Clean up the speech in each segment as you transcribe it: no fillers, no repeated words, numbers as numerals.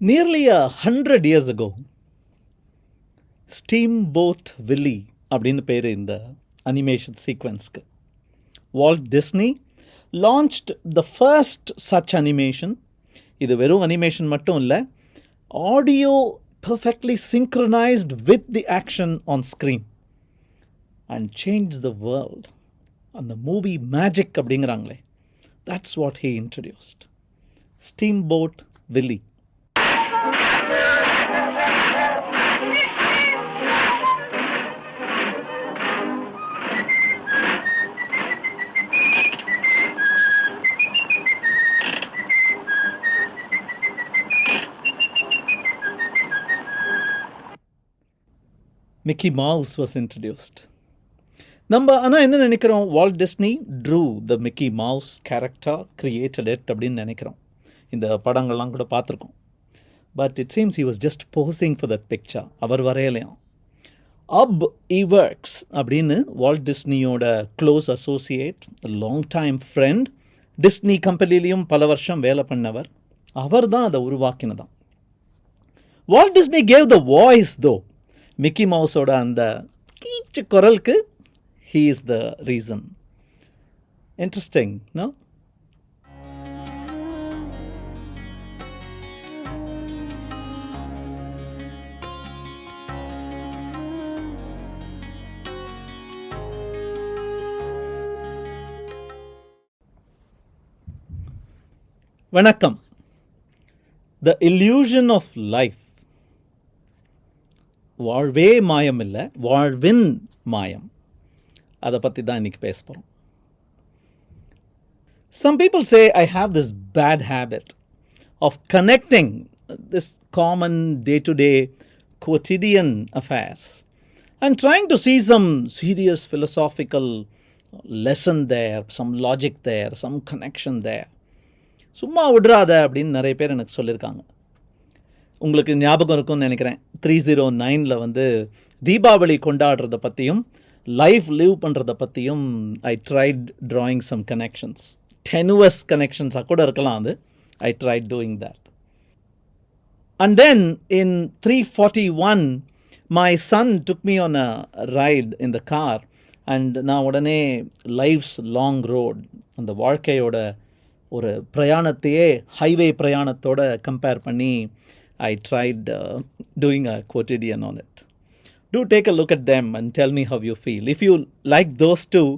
Nearly 100 years ago, Steamboat Willie அப்படின்னு பேர் இந்த அனிமேஷன் சீக்வன்ஸ்க்கு Walt Disney launched the first such animation. இது வெறும் அனிமேஷன் மட்டும் இல்லை, audio perfectly synchronized with the action on screen and changed the world. அந்த மூவி மேஜிக் அப்படிங்கிறாங்களே, that's what he introduced. Steamboat Willie. Mickey Mouse was introduced. நம்ம ஆனால் என்ன நினைக்கிறோம், Walt Disney drew the Mickey Mouse character, created it அப்படின்னு நினைக்கிறோம். இந்த படங்கள்லாம் கூட பார்த்துருக்கோம். But it seems he was just posing for that picture. அவர் வரையலையும். அப் ஈவர்க்ஸ் அப்படின்னு வால்ட் டிஸ்னியோட close associate, long time friend, Disney கம்பெனிலையும் பல வருஷம் வேலை பண்ணவர், அவர் தான் அதை உருவாக்கினதான். Walt Disney gave the voice though. Mickey மவுஸோட அந்த கீச்சு குரலுக்கு he is the reason. Interesting, no? வணக்கம். The illusion of life. வாழ்வே மாயம் இல்லை, வாழ்வின் மாயம். அதை பற்றி தான் இன்றைக்கி பேச போகிறோம். Some people say I have this bad habit of connecting this common day-to-day quotidian affairs and trying to see some serious philosophical lesson there, some logic there, some connection there. சும்மா விட்றாத அப்படின்னு நிறைய பேர் எனக்கு சொல்லியிருக்காங்க. உங்களுக்கு ஞாபகம் இருக்கும்னு நினைக்கிறேன், 309 வந்து தீபாவளி கொண்டாடுறத பற்றியும் லைஃப் லிவ் பண்ணுறதை பற்றியும் I tried drawing some connections, tenuous கனெக்ஷன்ஸாக கூட இருக்கலாம். அது I tried doing that. And then in 341 my son took me on a ride in the car and நான் உடனே லைஃப்ஸ் லாங் ரோட், அந்த வாழ்க்கையோட ஒரு பிரயாணத்தையே ஹைவே பிரயாணத்தோட கம்பேர் பண்ணி I tried doing a quotidian on it. Do take a look at them and tell me how you feel. If you like those two,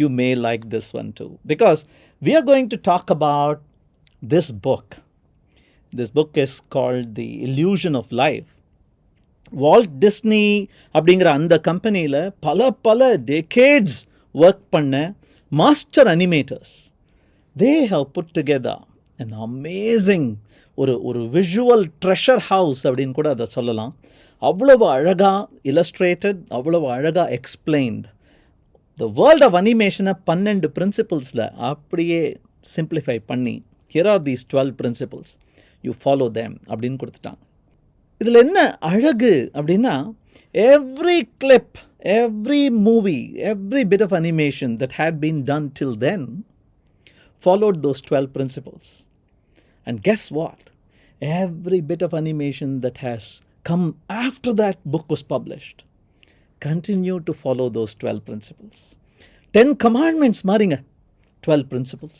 you may like this one too. Because we are going to talk about this book. This book is called The Illusion of Life. Walt Disney அப்படிங்கிற அந்த கம்பெனியில் பல decades work பண்ண master animators. They have put together an amazing ஒரு visual treasure house அப்படின்னு கூட அதை சொல்லலாம். அவ்வளவு அழகாக இல்லஸ்ட்ரேட்டட், அவ்வளவு அழகாக எக்ஸ்பிளைன்ட். த வேர்ல்ட் ஆஃப் அனிமேஷனை 12 பிரின்சிபிள்ஸில் அப்படியே சிம்பிளிஃபை பண்ணி, here are these 12 principles, you follow them அப்படின்னு கொடுத்துட்டாங்க. இதில் என்ன அழகு அப்படின்னா, every clip, every movie, every bit of animation that had been done till then followed those 12 principles. And guess what? Every bit of animation that has come after that book was published continue to follow those 12 principles. 10 commandments மாறிங்க, 12 principles.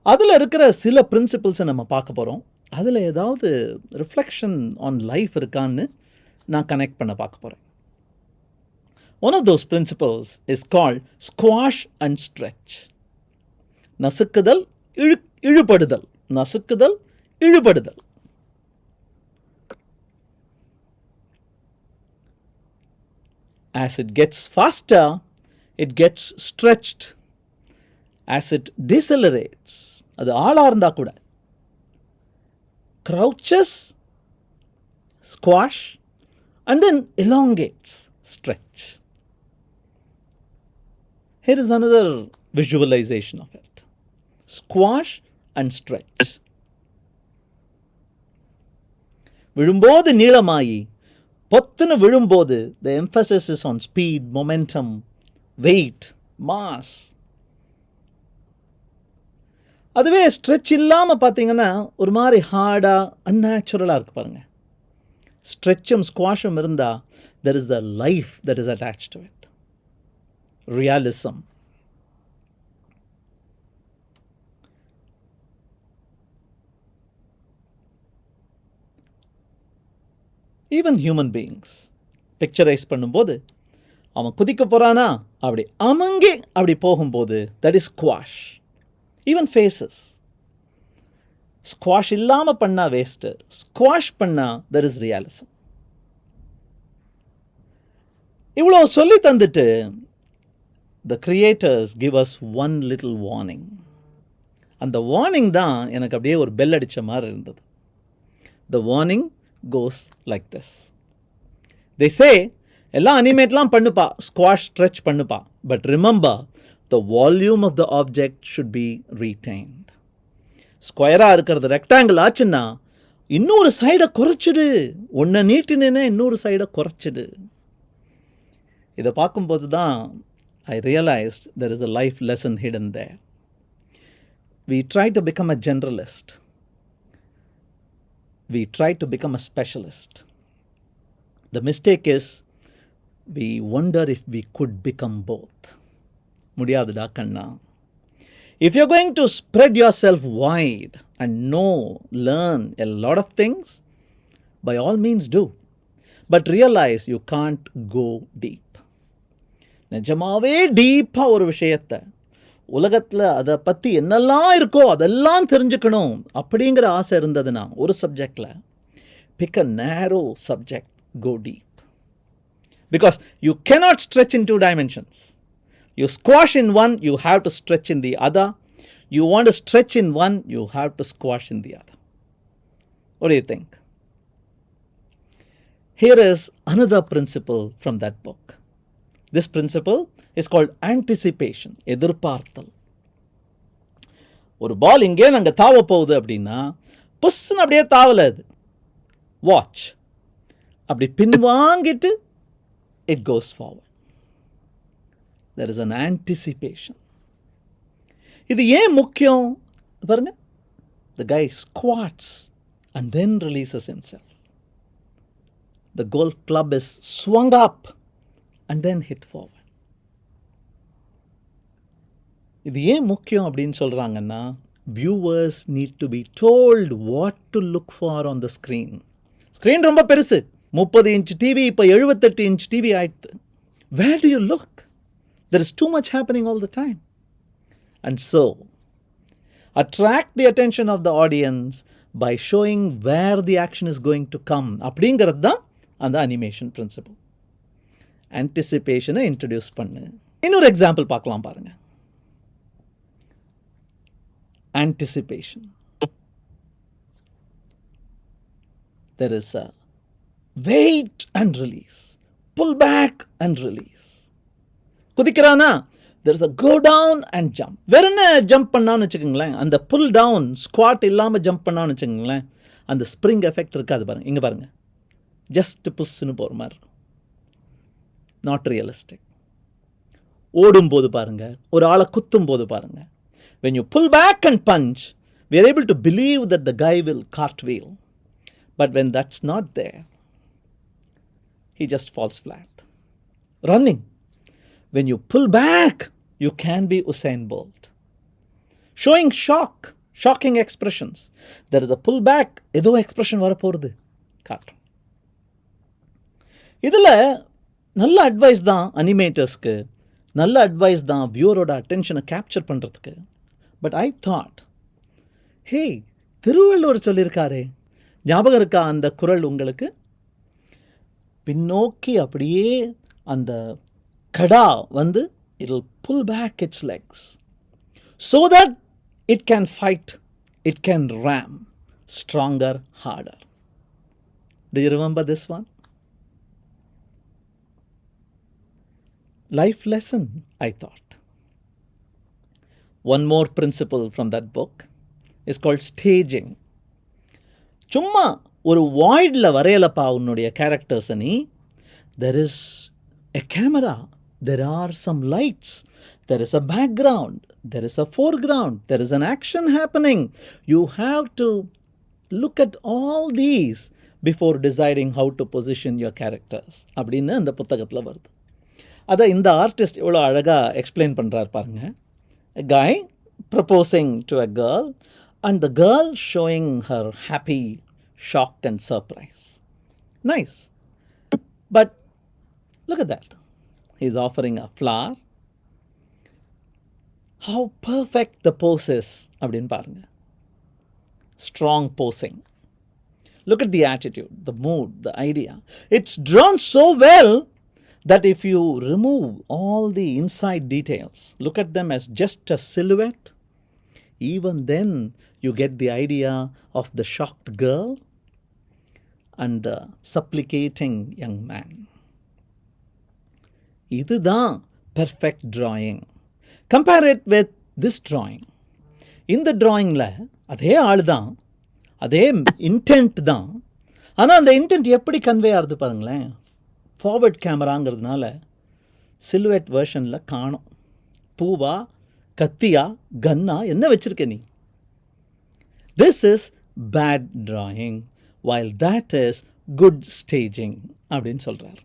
அதில் இருக்கிற சில பிரின்சிபிள்ஸை நம்ம பார்க்க போகிறோம். அதில் ஏதாவது reflection on life இருக்கான்னு நான் கனெக்ட் பண்ண பார்க்க போகிறேன். One of those principles is called squash and stretch. நசுக்குதல், இழுபடுதல், நசுக்குதல், இழுபடுதல். As it gets faster, it gets stretched. As it decelerates, அது ஆளா இருந்தா கூட, crouches, squash, and then elongates, stretch. Here is another visualization of it. Squash and stretch. விழும்போது நீளமாயி பொத்துன்னு விழும்போது the emphasis is on speed, momentum, weight, mass. அதுவே stretch இல்லாமல் பார்த்தீங்கன்னா ஒரு மாதிரி ஹார்டாக அன்நேச்சுரலாக இருக்கு பாருங்கள். ஸ்ட்ரெச்சும் ஸ்குவாஷும் இருந்தால் there is a life that is attached to it. Realism. Even human beings picturise பண்ணும்போது அவன் குதிக்க போகிறானா அப்படி அமங்கி அப்படி போகும்போது that is squash. Even faces. Squash இல்லாமல் பண்ணால் வேஸ்ட்டு, ஸ்குவாஷ் பண்ணால் there is realism. இவ்வளோ சொல்லி தந்துட்டு the creators give us one little warning. அந்த வார்னிங் தான் எனக்கு அப்படியே ஒரு பெல் அடித்த மாதிரி இருந்தது. The warning goes like this. They say எல்லாம் அனிமேட்லாம் பண்ணுப்பா, ஸ்குவாஷ் ஸ்ட்ரெச் பண்ணுப்பா, but remember the volume of the object should be retained. ஸ்கொயராக இருக்கிறது ரெக்டாங்கிள் ஆச்சுன்னா இன்னொரு சைடை குறைச்சிடு, ஒன்றை நீட்டினேன்னா இன்னொரு சைடை குறைச்சிடு. இதை பார்க்கும்போது தான் I realized there is a life lesson hidden there. We try to become a generalist. We try to become a specialist. The mistake is we wonder if we could become both. முடியாதுடா கண்ணா. If you're going to spread yourself wide and know, learn a lot of things, by all means do. But realize you can't go deep. நிஜமாவே டீப்பாக ஒரு விஷயத்தை உலகத்தில் அதை பற்றி என்னெல்லாம் இருக்கோ அதெல்லாம் தெரிஞ்சுக்கணும் அப்படிங்கிற ஆசை இருந்ததுன்னா ஒரு சப்ஜெக்டில் pick a narrow subject, go deep. Because you cannot stretch in 2 dimensions. You squash in one, you have to stretch in the other. You want to stretch in one, you have to squash in the other. What do you think? Here is another principle from that book. This principle is called anticipation. எதிர்பார்த்தல். ஒரு பால் இங்கே நாங்கள் தாவ போகுது அப்படின்னா புஷ்ன்னு அப்படியே தாவல அது. Watch. அப்படி பின்வாங்கிட்டு it goes forward. There is an anticipation. இது ஏன் முக்கியம் பாருங்க. The guy squats and then releases himself. The golf club is swung up and then hit forward. இது ஏன் முக்கியம் அப்படின்னு சொல்கிறாங்கன்னா viewers need to be told what to look for on the screen. Screen ரொம்ப பெருசு, 30 இன்ச் டிவி இப்போ 78 inch TV ஆயிடுது. Where do you look? There is too much happening all the time. And so, attract the attention of the audience by showing where the action is going to come. அப்படிங்கிறது தான் அந்த animation principal. ஆன்டிசிபேஷனை introduce பண்ணு. இன்னொரு example பார்க்கலாம் பாருங்க. Anticipation. There is a wait and release, pull back and release. குதிக்கிறானா there is a go down and jump. வேற என்ன jump பண்ணான்னு வச்சுக்கோங்களேன், அந்த புல் டவுன் ஸ்குவாட் இல்லாமல் ஜம்ப் பண்ணான்னு வச்சுக்கோங்களேன், அந்த ஸ்ப்ரிங் எஃபெக்ட் இருக்காது பாருங்க. இங்கே பாருங்க, ஜஸ்ட் புஷ்ன்னு போகிற மாதிரி இருக்கும். Not realistic. ஓடும்போது பாருங்க, ஒரு ஆளை குத்தும் போது பாருங்க, when you pull back and punch, we are able to believe that the guy will cartwheel. But when that's not there, he just falls flat. Running. When you pull back, you can be Usain Bolt. Showing shocking expressions. There is a pull back, ஏதோ expression வரப்போகிறது காட்டும். இதில் நல்ல advice தான் அனிமேட்டர்ஸ்க்கு, நல்ல advice தான் வியூவரோட அட்டென்ஷனை capture பண்ணுறதுக்கு. But I thought, ஹே, திருவள்ளுவர் சொல்லியிருக்காரே, ஞாபகம் இருக்கா அந்த குறள் உங்களுக்கு? பின்னோக்கி அப்படியே அந்த கடா வந்து it will pull back its legs so that it can fight, it can ram stronger, harder. Do you remember this one? Life lesson, I thought. One more principle from that book is called staging. சும்மா ஒரு வாய்டில் வரையலப்பா உன்னுடைய கேரக்டர்ஸை நீ. There is a camera, there are some lights, there is a background, there is a foreground, there is an action happening. You have to look at all these before deciding how to position your characters அப்படின்னு அந்த புத்தகத்தில் வருது. அதை இந்த artist எவ்வளோ அழகாக explain பண்ணுறார் பாருங்க. A guy proposing to a girl and the girl showing her happy, shocked and surprised. Nice. But look at that. He's offering a flower. How perfect the pose is அப்படின்னு பாருங்க. Strong posing. Look at the attitude, the mood, the idea. It's drawn so well that if you remove all the inside details, look at them as just a silhouette, even then you get the idea of the shocked girl and the supplicating young man. இதுதான் perfect drawing. Compare it with this drawing. இந்த drawingல அதே ஆள் தான், அதே intend தான். ஆனால் அந்த intend எப்படி கன்வே ஆகுது பாருங்களேன். ஃபார்வர்ட் கேமராங்கிறதுனால சிலுவேட் வெர்ஷனில் காணும். பூவா, கத்தியா, கன்னா என்ன வச்சிருக்க நீ? This is bad drawing while that is good staging அப்படின்னு சொல்கிறார்.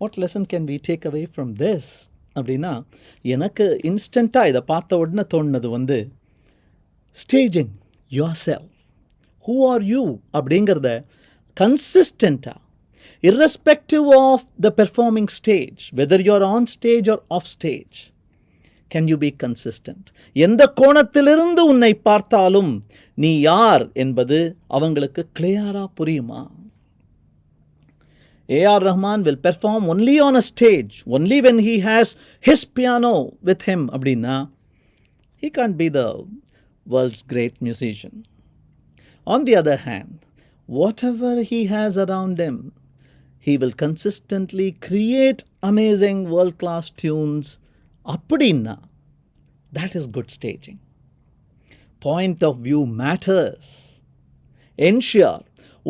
What lesson can we take away from this அப்படின்னா, எனக்கு இன்ஸ்டண்ட்டாக இதை பார்த்த உடனே தோணுனது staging yourself. Who are you அப்படிங்கிறத கன்சிஸ்டண்ட்டாக, irrespective of the performing stage, whether you're on stage or off stage, can you be consistent? எந்த கோணத்திலிருந்து உன்னை பார்த்தாலும் நீ யார் என்பது அவங்களுக்கு கிளியரா புரியுமா? A.R. Rahman will perform only on a stage, only when he has his piano with him அப்படின்னா he can't be the world's great musician. On the other hand, whatever he has around him, he will consistently create amazing world-class tunes. அப்படின்னா that is good staging. Point of view matters. Ensure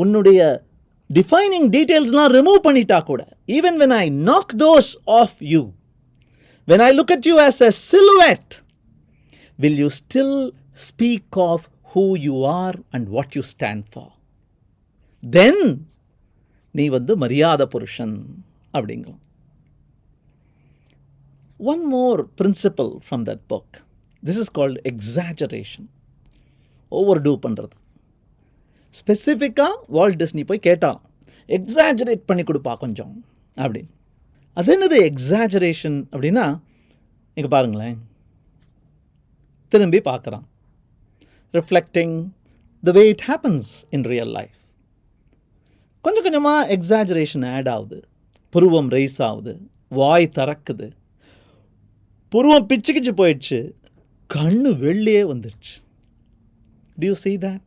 உன்னுடைய defining detailsலாம் remove பண்ணிட்டா கூட, even when I knock those off you, when I look at you as a silhouette, will you still speak of who you are and what you stand for? Then நீ மரியாதை புருஷன் அப்படிங்கலாம். One more principle from that book. This is called exaggeration. Overdo பண்ணுறது. ஸ்பெசிஃபிக்காக Walt Disney போய் கேட்டான், exaggerate பண்ணி கொடுப்பா கொஞ்சம் அப்படின்னு. அது என்னது எக்ஸாஜரேஷன் அப்படின்னா, இங்கே பாருங்களேன், திரும்பி பார்க்குறான். reflecting the way it happens in real life. கொஞ்சம் கொஞ்சமாக எக்ஸாஜரேஷன் ஆட் ஆகுது. புருவம் ரைஸ் ஆகுது, வாய் திறக்குது, புருவம் பிச்சுக்கிச்சு போயிடுச்சு, கண்ணு வெளியே வந்துடுச்சு. Do you see that?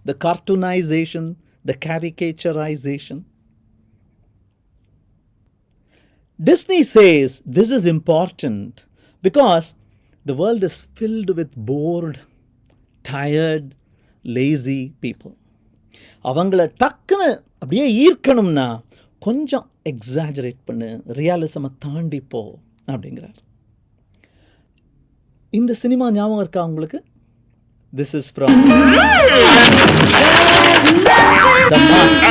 The cartoonization, the caricaturization. Disney says this is important because the world is filled with bored, tired, lazy people. அவங்கள டக்குன்னு அப்படியே ஈர்க்கணும்னா கொஞ்சம் எக்ஸாஜரேட் பண்ணு, ரியாலிசமை தாண்டி போ அப்படிங்கிறார். இந்த சினிமா ஞாபகம் இருக்கா உங்களுக்கு? This is from The Mask.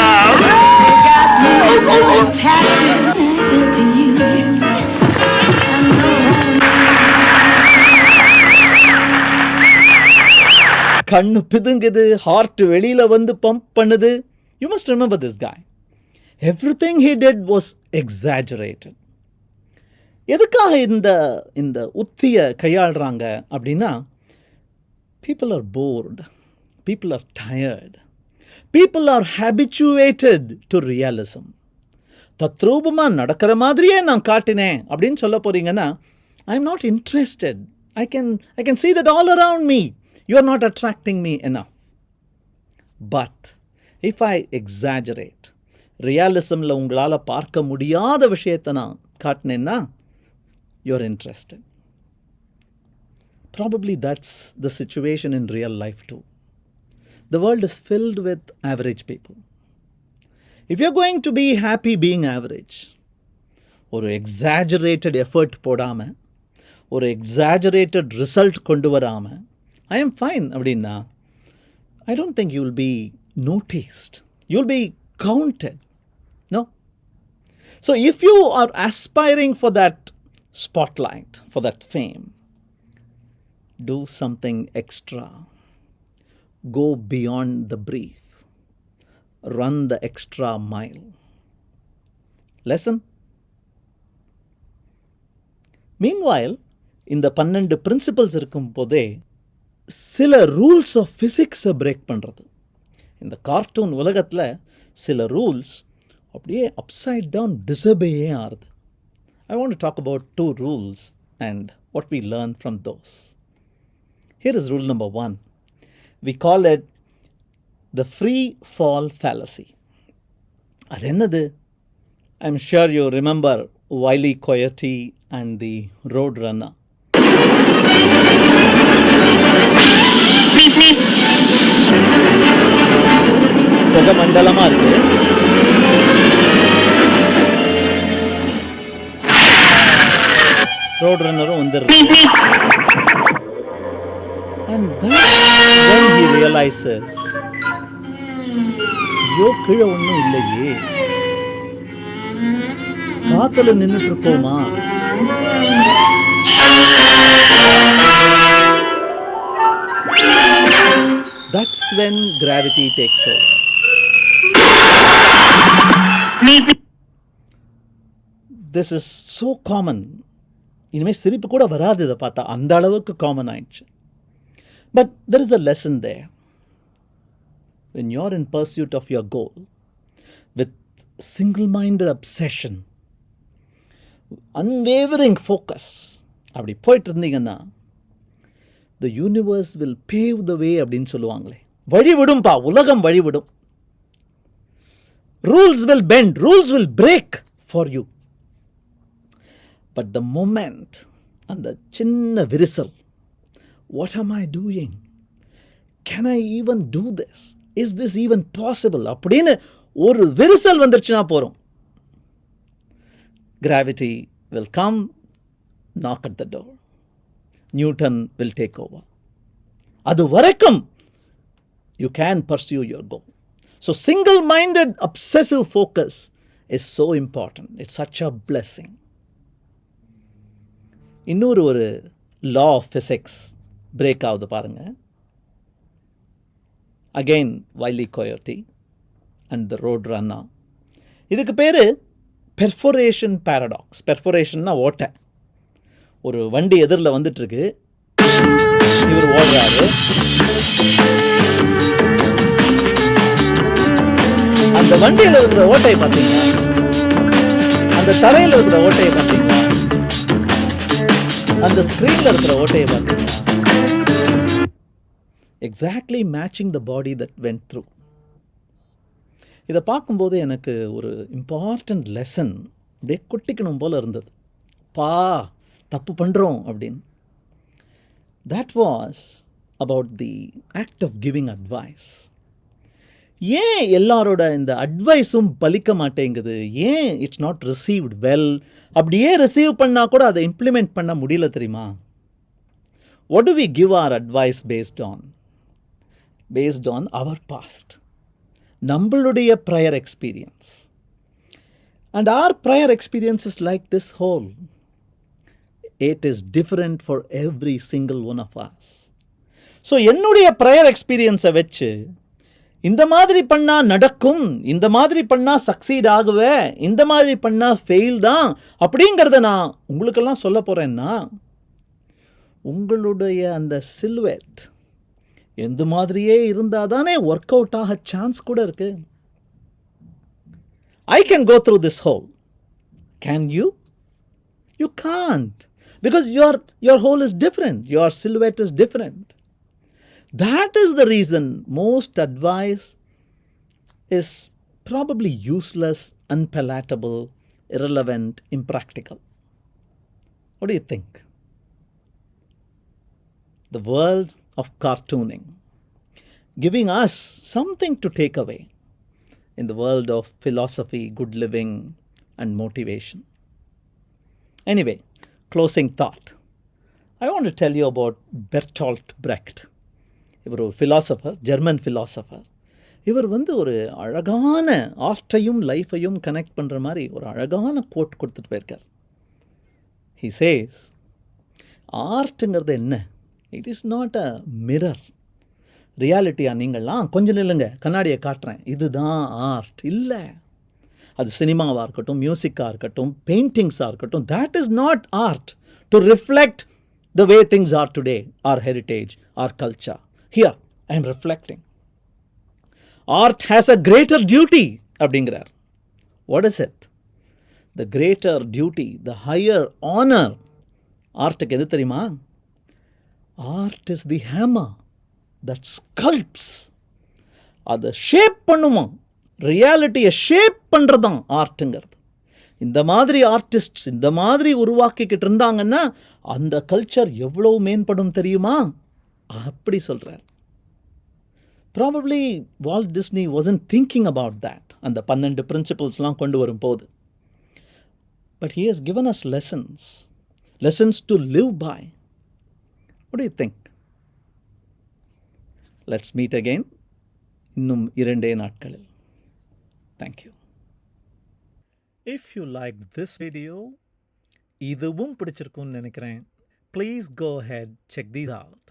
கண்ணு பிதுங்குது, ஹார்ட் வெளியில பம்ப் பண்ணுது. You must remember this guy. Everything he did was exaggerated. எதுக்காக இந்த உத்திய கையாளுறாங்க அப்படின்னா, people are bored, people are tired, people are habituated to realism. தத்ரூபமா நடக்கிற மாதிரியே நான் காட்டினேன் அப்படின்னு சொல்ல போறீங்கன்னா, I'm not interested. I can see that all around me. You are not attracting me enough. But if I exaggerate, realismல உங்களால பார்க்க முடியாத விஷயத்தை நான் காட்டினேன்னா, you're interested. Probably that's the situation in real life too. The world is filled with average people. If you're going to be happy being average, ஒரு exaggerated effort போடாம ஒரு exaggerated result கொண்டு வராமல் ஐ எம் ஃபைன் அப்படின்னா I don't think you will be noticed. You will be counted. No. So if you are aspiring for that spotlight, for that fame, do something extra. Go beyond the brief. Run the extra mile. Lesson? Meanwhile, இந்த 12 principles இருக்கும் போதே சில rules of ஃபிசிக்ஸை break பண்ணுறது. இந்த cartoon உலகத்தில் சில rules அப்படியே upside down டிசபேயே ஆகுது. I want to talk about 2 rules and what we learn from those. Here is rule number 1. We call it the free fall fallacy. அது என்னது? I'm sure you remember Wile E. Coyote and the Roadrunner. புகை மண்டலமா இருக்கு. Road ரன்னரும் வந்துடுது. And then he realizes, ஐயோ கீழே ஒன்றும் இல்லையே, காத்துல நின்றுட்டு இருக்கோமா? That's when gravity takes over. This is so common. இனிமேல் சிரிப்பு கூட வராது இதை பார்த்தா, அந்த அளவுக்கு காமன் ஆயிடுச்சு. But there is a lesson there. When you're in pursuit of your goal with single-minded obsession, unwavering focus, அப்படி போயிட்டு இருந்தீங்கன்னா the universe will pave the way அப்படின்னு சொல்லுவாங்களே, வழிவிடும்பா, உலகம் வழிவிடும். Rules will bend, rules will break for you. But the moment அந்த சின்ன விரிசல், what am I doing? Can I even do this? Is this even possible? அப்படின்னு ஒரு விரிசல் வந்துருச்சுன்னா போறோம். Gravity will come, knock at the door. Newton will take over. அது வரைக்கும் you can pursue your goal. So single-minded obsessive focus is so important. It's such a blessing. இன்னொரு ஒரு law of physics break ஆகுது பாருங்க. Again, Wile E. Coyote and the Roadrunner. இதுக்கு பேரு Perforation Paradox. Perforationனா ஓட்டை. ஒரு வண்டி எதிரில் வந்துட்டு இருக்கு, இவர் ஓடுறாரு. அந்த வண்டியில் இருக்கிற ஓட்டையை பார்த்தீங்கன்னா, அந்த தரையில் இருக்கிற ஓட்டையை பார்த்தீங்கன்னா, அந்த ஸ்க்ரீனில் இருக்கிற ஓட்டையை பார்த்தீங்கன்னா, exactly matching the body that vent through. இதை பார்க்கும்போது எனக்கு ஒரு இம்பார்ட்டண்ட் லெசன் அப்படியே கொட்டிக்கணும் போல இருந்தது. தப்பு பண்ணுறோம் அப்படின்னு. That was about the act of giving advice. ஏன் எல்லாரோட இந்த அட்வைஸும் பலிக்க மாட்டேங்குது? ஏன் இட்ஸ் நாட் ரிசீவ்ட் வெல்? அப்படியே ரிசீவ் பண்ணால் கூட அதை இம்ப்ளிமெண்ட் பண்ண முடியல தெரியுமா? What do we give our advice based on? Based on our past. நம்மளுடைய prior experience. And our prior experience is like this whole. It is different for every single one of us. So என்னுடைய prior எக்ஸ்பீரியன்ஸை வச்சு இந்த மாதிரி பண்ணால் நடக்கும், இந்த மாதிரி பண்ணால் சக்சீட் ஆகுவேன், இந்த மாதிரி பண்ணால் ஃபெயில் தான் அப்படிங்கிறத நான் உங்களுக்கெல்லாம் சொல்ல போகிறேன்னா, உங்களுடைய அந்த சில்வெட் எந்த மாதிரியே இருந்தால் தானே ஒர்க் அவுட் ஆக சான்ஸ் கூட இருக்கு. I can go through this hole. Can you? You can't. Because your hole is different. Your silhouette is different. That is the reason most advice is probably useless, unpalatable, irrelevant, impractical. What do you think? The world of cartooning, giving us something to take away in the world of philosophy, good living, and motivation. Anyway, closing thought. I want to tell you about Bertolt Brecht. இவர் ஒரு philosopher, German philosopher. இவர் ஒரு அழகான ஆர்ட்டையும் லைஃபையும் connect பண்ணுற மாதிரி ஒரு அழகான code கொடுத்துட்டு போயிருக்கார். He says, ஆர்ட்டுங்கிறது என்ன? It is not a mirror. ரியாலிட்டியா நீங்கள்லாம் கொஞ்சம் நில்லுங்க, கண்ணாடியை காட்டுறேன், இதுதான் ஆர்ட் இல்லை. அது சினிமாவாக இருக்கட்டும், மியூசிக்காக இருக்கட்டும், பெயிண்டிங்ஸாக இருக்கட்டும், that is not art to reflect the way things are today, our heritage, our culture. Here, I am reflecting. Art has a greater duty, அப்படிங்கிறார். What is it? The greater duty, the higher honor. ஆர்ட்டுக்கு எது தெரியுமா? Art is the hammer that sculpts. அதை shape பண்ணுமா, ரியாலிட்டியை shape பண்ணுறது தான் ஆர்ட்டுங்கிறது. இந்த மாதிரி artists இந்த மாதிரி உருவாக்கிக்கிட்டு இருந்தாங்கன்னா அந்த கல்ச்சர் எவ்வளோ மேம்படும் தெரியுமா? அப்படி சொல்கிறார். Probably Walt Disney wasn't thinking about that, அந்த 12 பிரின்சிபல்ஸ்லாம் கொண்டு வரும் போது. But he has given us lessons to live by. What do you think? Let's meet again இன்னும் 2 நாட்களில். Thank you. If you liked this video, இதுவும் பிடிச்சிருக்கும்னு நினைக்கிறேன். Please go ahead, check these out.